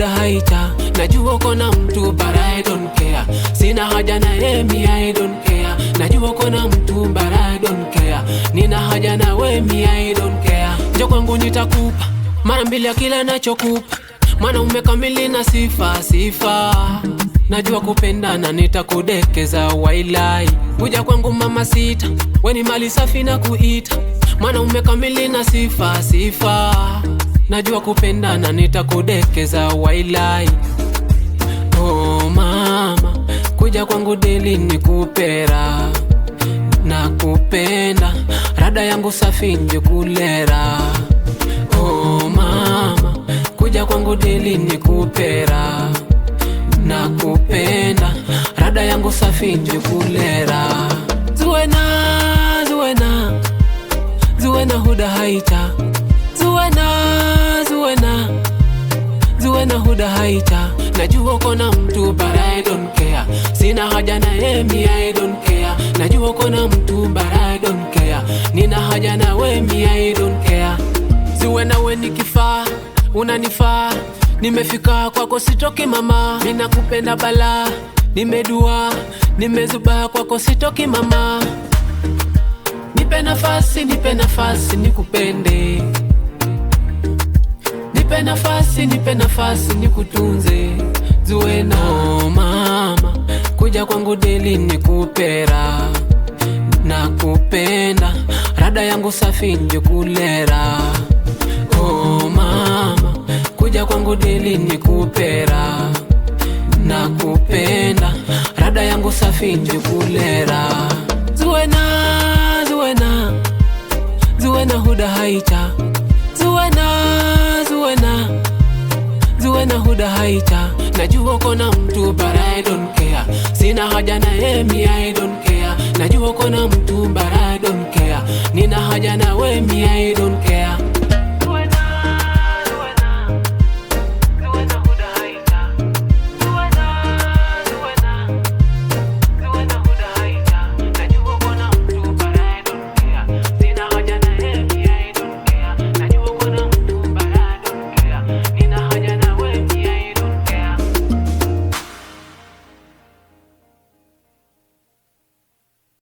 huda haita. Najua kona mtu but I don't care. Sina haja na me, I don't care. Najua kona mtu but I don't care. Nina haja na me, I don't care. Njoo kwangu nitakupa mara mbili ya kila nachokupa. Maana umekamili na sifa. Najua kupendana nitakudekeza wailai. Kuja kwangu mama sita, we ni mali safi na kuita. Maana umekamili na sifa. Najua kupendana nitakudekeza wailai. Oh mama, kuja kwangu deli nikupera. Nakupenda, rada yangu safi nje kulera. Oh mama, kuja kwangu deli nikupera. Nakupenda, rada yangu safi nje kulera. Zuena huda haita. Zuena huda haita. Najua kona mtu but I don't care. Sina haja na me, I don't care. Najua kona mtu but I don't care. Nina haja na me, I don't care. Zuena we nikifaa, unanifaa. Nimefika kwako sitoki mama. Mina kupenda bala, nimedua. Nimezuba kwako sitoki mama. Nipe nafasi nikupende. Nipe nafasi nikutunze. Zuena oh mama, kuja kwangu deli nikupera. Nakupenda, rada yangu safi nje kulera. Oh mama, kuja kwangu deli nikupera. Nakupenda, rada yangu safi nje kulera. Zuena huda haita. Zuena huda haita. Najua kona mtu but I don't care. Sina haja na me, I don't care. Najua kona mtu but I don't care. Nina haja na me, I don't care.